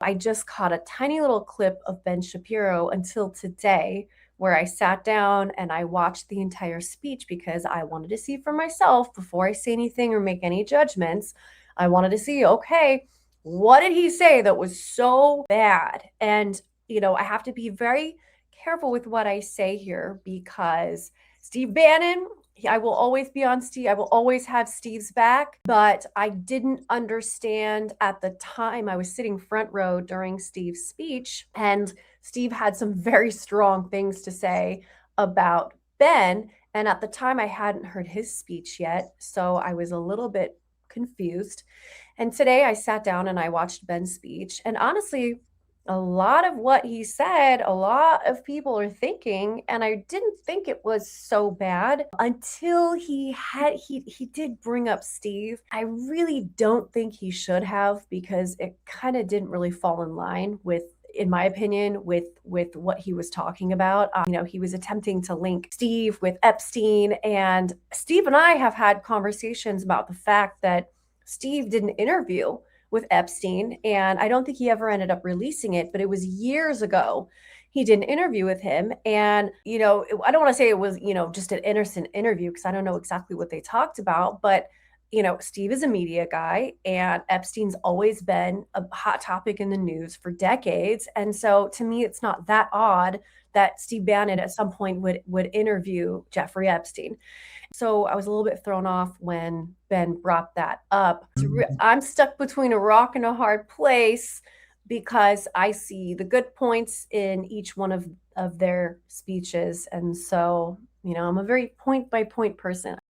I just caught a tiny little clip of Ben Shapiro until today, where I sat down and I watched the entire speech because I wanted to see for myself before I say anything or make any judgments. I wanted to see, okay, what did he say that was so bad? And, I have to be very careful with what I say here because Steve Bannon, I will always be on Steve. I will always have Steve's back, but I didn't understand at the time. I was sitting front row during Steve's speech, and Steve had some very strong things to say about Ben. And at the time, I hadn't heard his speech yet. So I was a little bit confused. And today I sat down and I watched Ben's speech. And honestly, a lot of what he said, a lot of people are thinking, and I didn't think it was so bad until he did bring up Steve. I really don't think he should have because it kind of didn't really fall in line with, in my opinion, with what he was talking about. He was attempting to link Steve with Epstein, and Steve and I have had conversations about the fact that Steve did an interview with Epstein, and I don't think he ever ended up releasing it, but it was years ago. He did an interview with him, and I don't want to say it was just an innocent interview because I don't know exactly what they talked about, but Steve is a media guy, and Epstein's always been a hot topic in the news for decades, and so to me, it's not that odd that Steve Bannon at some point would interview Jeffrey Epstein. So I was a little bit thrown off when Ben brought that up. I'm stuck between a rock and a hard place because I see the good points in each one of their speeches. And so, I'm a very point by point person.